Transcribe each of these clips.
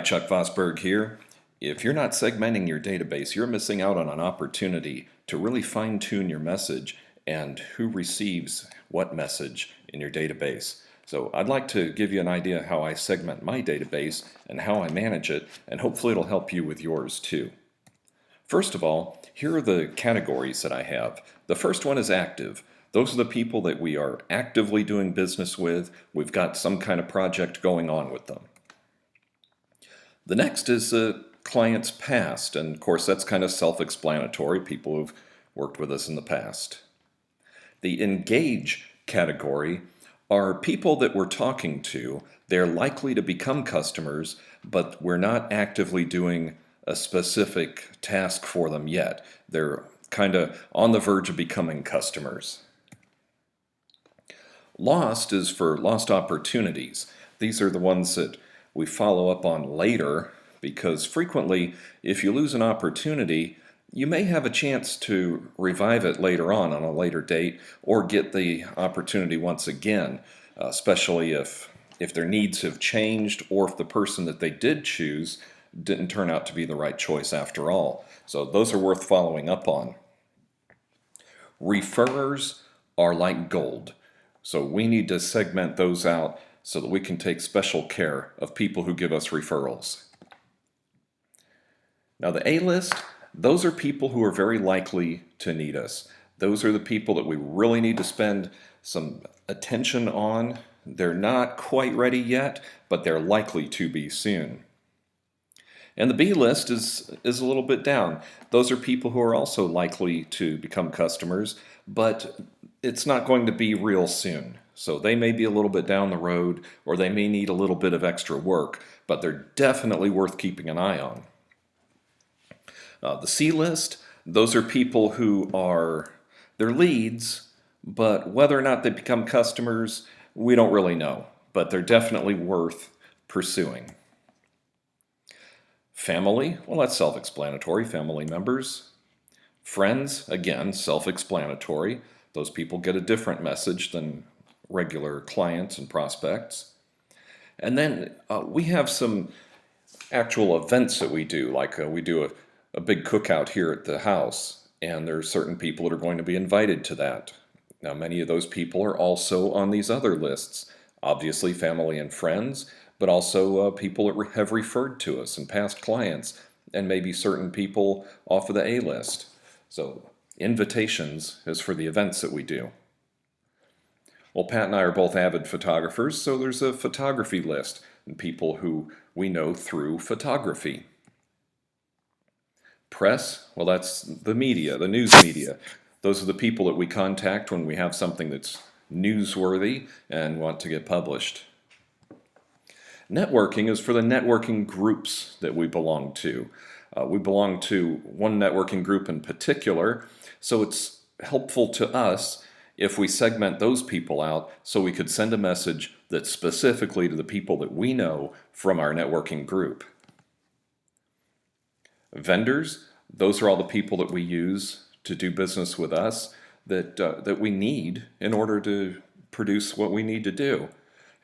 Chuck Vosburgh here. If you're not segmenting your database, you're missing out on an opportunity to really fine-tune your message and who receives what message in your database. So I'd like to give you an idea how I segment my database and how I manage it, and hopefully it'll help you with yours too. First of all, here are the categories that I have. The first one is active. Those are the people that we are actively doing business with. We've got some kind of project going on with them. The next is clients past, and of course that's kind of self-explanatory, people who've worked with us in the past. The engage category are people that we're talking to. They're likely to become customers, but we're not actively doing a specific task for them yet. They're kind of on the verge of becoming customers. Lost is for lost opportunities. These are the ones that we follow up on later, because frequently if you lose an opportunity, you may have a chance to revive it later on a later date or get the opportunity once again, especially if their needs have changed or if the person that they did choose didn't turn out to be the right choice after all. So those are worth following up on. Referrers are like gold. So we need to segment those out so that we can take special care of people who give us referrals. Now the A-list, those are people who are very likely to need us. Those are the people that we really need to spend some attention on. They're not quite ready yet, but they're likely to be soon. And the B-list is a little bit down. Those are people who are also likely to become customers, but it's not going to be real soon. So they may be a little bit down the road, or they may need a little bit of extra work, but they're definitely worth keeping an eye on. The C-list, those are people who they're leads, but whether or not they become customers, we don't really know, but they're definitely worth pursuing. Family, well, that's self-explanatory, family members. Friends, again, self-explanatory. Those people get a different message than regular clients and prospects. And then we have some actual events that we do, like we do a big cookout here at the house, and there are certain people that are going to be invited to that. Now, many of those people are also on these other lists, obviously family and friends, but also people that have referred to us and past clients, and maybe certain people off of the A list. So invitations is for the events that we do. Well, Pat and I are both avid photographers, so there's a photography list, and people who we know through photography. Press, well, that's the media, the news media. Those are the people that we contact when we have something that's newsworthy and want to get published. Networking is for the networking groups that we belong to. We belong to one networking group in particular, so it's helpful to us if we segment those people out so we could send a message that's specifically to the people that we know from our networking group. Vendors, those are all the people that we use to do business with us that we need in order to produce what we need to do.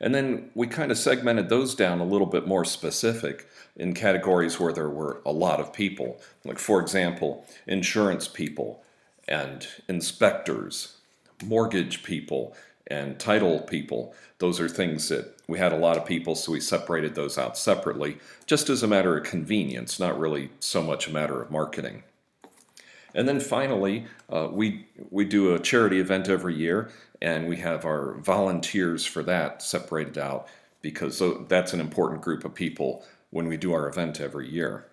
And then we kind of segmented those down a little bit more specific in categories where there were a lot of people. Like, for example, insurance people and inspectors, mortgage people, and title people. Those are things that we had a lot of people, so we separated those out separately, just as a matter of convenience, not really so much a matter of marketing. And then finally, we do a charity event every year, and we have our volunteers for that separated out, because that's an important group of people when we do our event every year.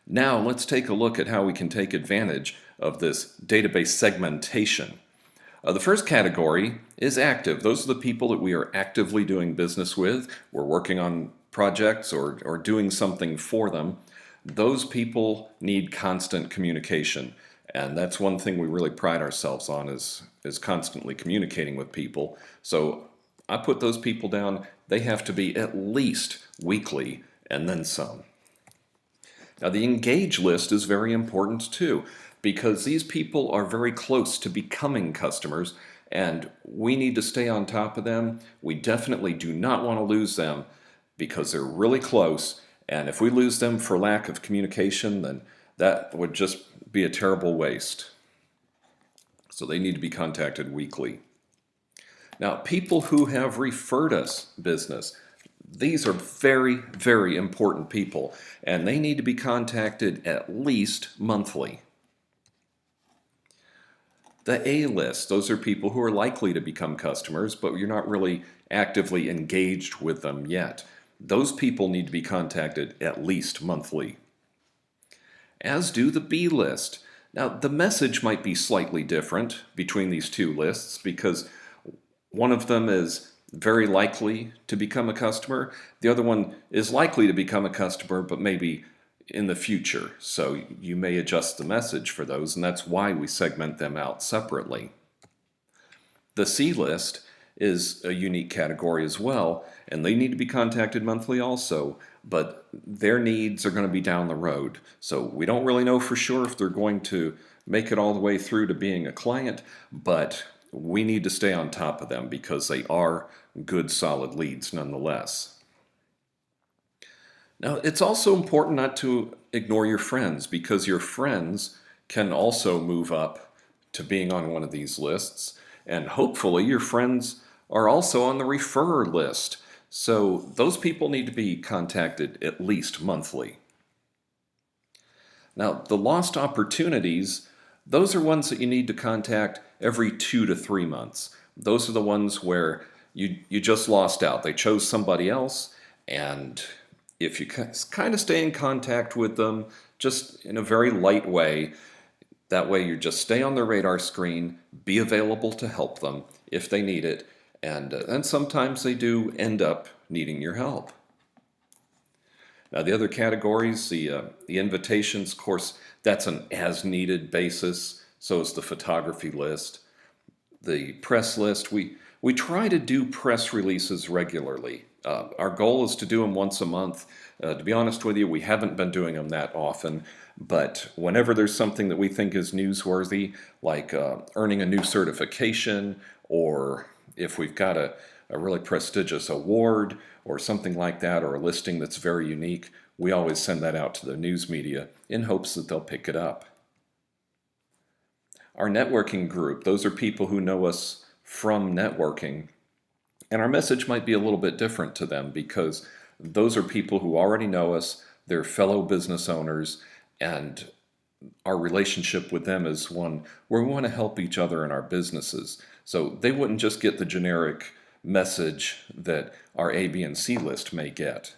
Now let's take a look at how we can take advantage of this database segmentation. The first category is active. Those are the people that we are actively doing business with. We're working on projects or doing something for them. Those people need constant communication, and that's one thing we really pride ourselves on is constantly communicating with people. So I put those people down. They have to be at least weekly and then some. Now the engage list is very important too, because these people are very close to becoming customers and we need to stay on top of them. We definitely do not want to lose them because they're really close. And if we lose them for lack of communication, then that would just be a terrible waste. So they need to be contacted weekly. Now, people who have referred us business, these are very, very important people, and they need to be contacted at least monthly. The A list, those are people who are likely to become customers, but you're not really actively engaged with them yet. Those people need to be contacted at least monthly. As do the B list. Now, the message might be slightly different between these two lists because one of them is very likely to become a customer. The other one is likely to become a customer, but maybe in the future. So you may adjust the message for those, and that's why we segment them out separately. The C list is a unique category as well, and they need to be contacted monthly also, but their needs are going to be down the road. So we don't really know for sure if they're going to make it all the way through to being a client, but we need to stay on top of them because they are good, solid leads nonetheless. Now, it's also important not to ignore your friends because your friends can also move up to being on one of these lists. And hopefully your friends are also on the referrer list. So those people need to be contacted at least monthly. Now, the lost opportunities, those are ones that you need to contact every 2 to 3 months. Those are the ones where you just lost out. They chose somebody else, and if you kind of stay in contact with them just in a very light way, that way you just stay on their radar screen, be available to help them if they need it, and sometimes they do end up needing your help. Now the other categories, the invitations, of course, that's an as-needed basis. So is the photography list. The press list, we try to do press releases regularly. Our goal is to do them once a month. To be honest with you, we haven't been doing them that often, but whenever there's something that we think is newsworthy, like earning a new certification, or if we've got a really prestigious award or something like that, or a listing that's very unique, we always send that out to the news media in hopes that they'll pick it up. Our networking group, those are people who know us from networking, and our message might be a little bit different to them because those are people who already know us, they're fellow business owners, and our relationship with them is one where we want to help each other in our businesses. So they wouldn't just get the generic message that our A, B, and C list may get.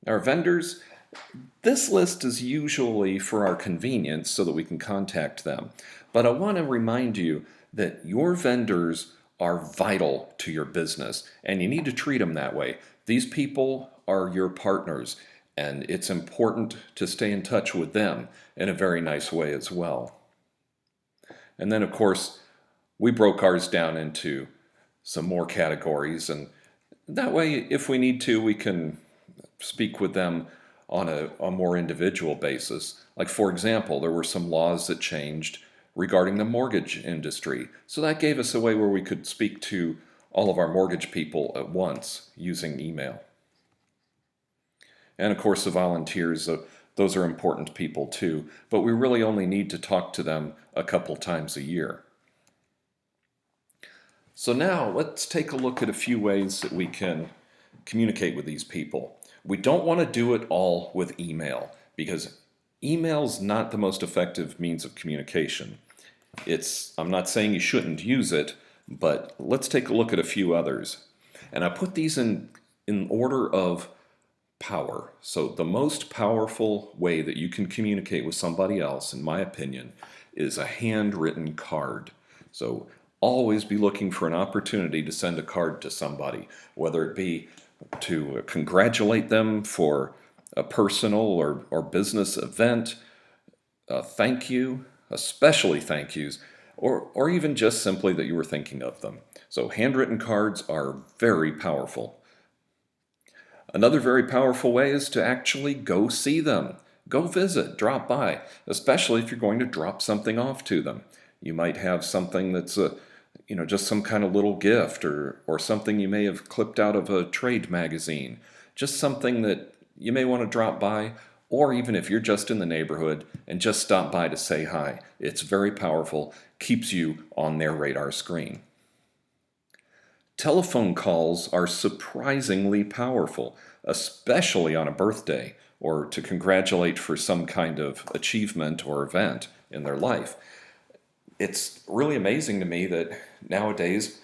Our vendors, this list is usually for our convenience so that we can contact them. But I want to remind you that your vendors are vital to your business, and you need to treat them that way. These people are your partners, and it's important to stay in touch with them in a very nice way as well. And then, of course, we broke ours down into some more categories, and that way, if we need to, we can speak with them on a more individual basis. Like, for example, there were some laws that changed regarding the mortgage industry. So that gave us a way where we could speak to all of our mortgage people at once using email. And of course, the volunteers, those are important people too, but we really only need to talk to them a couple times a year. So now let's take a look at a few ways that we can communicate with these people. We don't want to do it all with email because email's not the most effective means of communication. I'm not saying you shouldn't use it, but let's take a look at a few others. And I put these in order of power. So the most powerful way that you can communicate with somebody else, in my opinion, is a handwritten card. So always be looking for an opportunity to send a card to somebody, whether it be to congratulate them for a personal or business event, a thank you, especially thank yous, or even just simply that you were thinking of them. So handwritten cards are very powerful. Another very powerful way is to actually go see them. Go visit, drop by, especially if you're going to drop something off to them. You might have something that's just some kind of little gift or something you may have clipped out of a trade magazine, just something that you may want to drop by, or even if you're just in the neighborhood and just stop by to say hi. It's very powerful, keeps you on their radar screen. Telephone calls are surprisingly powerful, especially on a birthday or to congratulate for some kind of achievement or event in their life. It's really amazing to me that nowadays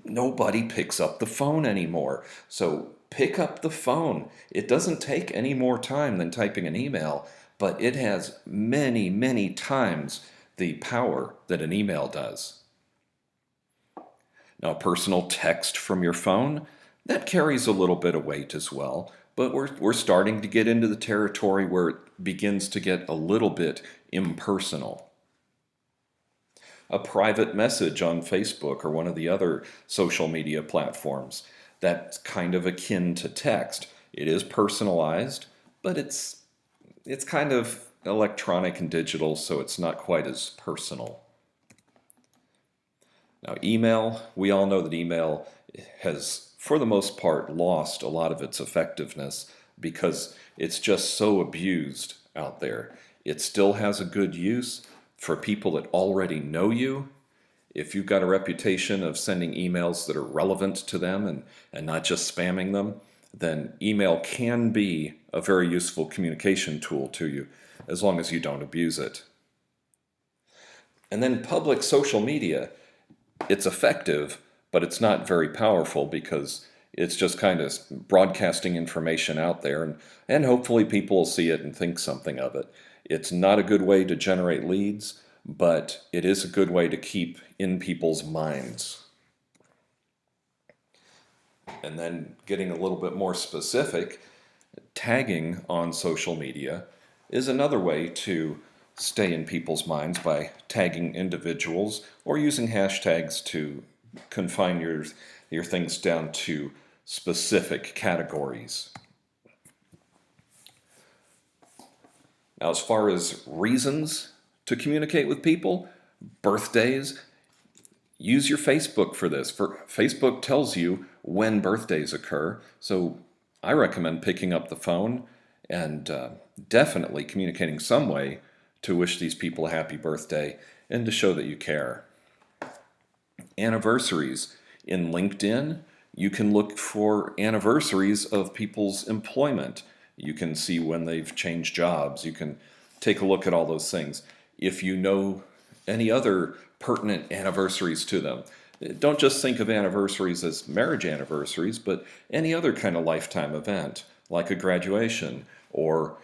nobody picks up the phone anymore. So pick up the phone. It doesn't take any more time than typing an email, but it has many, many times the power that an email does. Now, personal text from your phone, that carries a little bit of weight as well, but we're starting to get into the territory where it begins to get a little bit impersonal. A private message on Facebook or one of the other social media platforms, that's kind of akin to text. It is personalized, but it's kind of electronic and digital, so it's not quite as personal. Now, email, we all know that email has, for the most part, lost a lot of its effectiveness because it's just so abused out there. It still has a good use for people that already know you. If you've got a reputation of sending emails that are relevant to them and not just spamming them, then email can be a very useful communication tool to you as long as you don't abuse it. And then public social media, it's effective, but it's not very powerful because it's just kind of broadcasting information out there, and hopefully people will see it and think something of it. It's not a good way to generate leads, but it is a good way to keep in people's minds. And then getting a little bit more specific, tagging on social media is another way to stay in people's minds by tagging individuals or using hashtags to confine your things down to specific categories. Now, as far as reasons to communicate with people, birthdays, use your Facebook for this. Facebook tells you when birthdays occur, so I recommend picking up the phone and definitely communicating some way to wish these people a happy birthday and to show that you care. Anniversaries. In LinkedIn, you can look for anniversaries of people's employment. You can see when they've changed jobs. You can take a look at all those things. If you know any other pertinent anniversaries to them, don't just think of anniversaries as marriage anniversaries, but any other kind of lifetime event, like a graduation or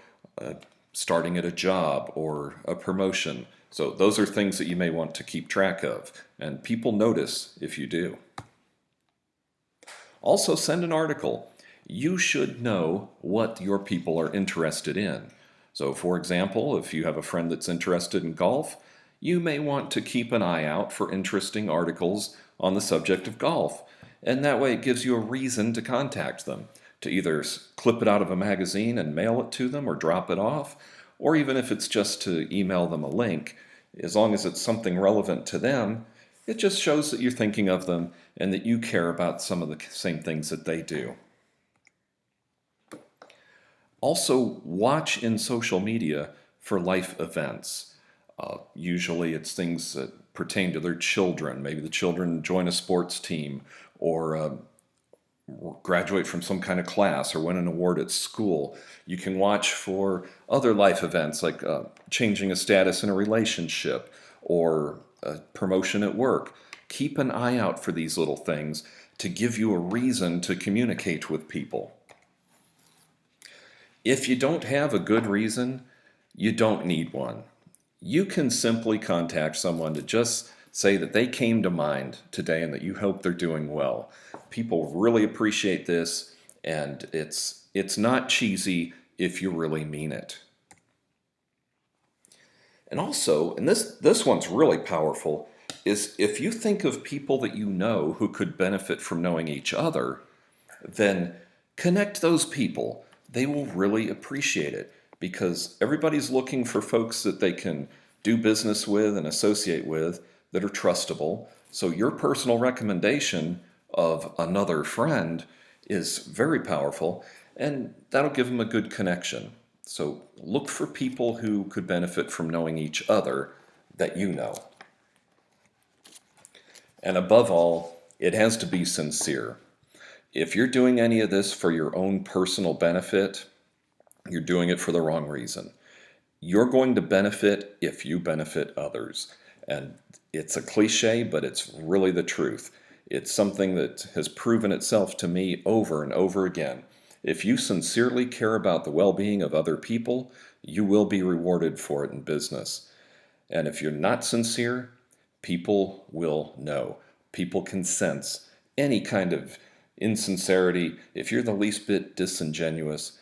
starting at a job or a promotion. So those are things that you may want to keep track of, and people notice if you do. Also, send an article. You should know what your people are interested in. So, for example, if you have a friend that's interested in golf, you may want to keep an eye out for interesting articles on the subject of golf. And that way it gives you a reason to contact them, to either clip it out of a magazine and mail it to them or drop it off, or even if it's just to email them a link. As long as it's something relevant to them, it just shows that you're thinking of them and that you care about some of the same things that they do. Also, watch in social media for life events. Usually it's things that pertain to their children. Maybe the children join a sports team or graduate from some kind of class or win an award at school. You can watch for other life events like changing a status in a relationship or a promotion at work. Keep an eye out for these little things to give you a reason to communicate with people. If you don't have a good reason, you don't need one. You can simply contact someone to just say that they came to mind today and that you hope they're doing well. People really appreciate this, and it's not cheesy if you really mean it. And also, and this one's really powerful, is if you think of people that you know who could benefit from knowing each other, then connect those people. They will really appreciate it because everybody's looking for folks that they can do business with and associate with that are trustable. So your personal recommendation of another friend is very powerful, and that'll give them a good connection. So look for people who could benefit from knowing each other that you know. And above all, it has to be sincere. If you're doing any of this for your own personal benefit, you're doing it for the wrong reason. You're going to benefit if you benefit others. And it's a cliche, but it's really the truth. It's something that has proven itself to me over and over again. If you sincerely care about the well being of other people, you will be rewarded for it in business. And if you're not sincere, people will know. People can sense any kind of insincerity. If you're the least bit disingenuous,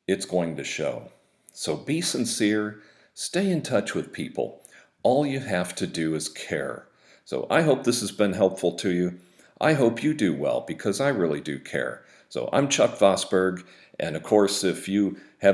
it's going to show. So be sincere, stay in touch with people. All you have to do is care. So I hope this has been helpful to you. I hope you do well because I really do care. So I'm Chuck Vosburgh, and of course, if you have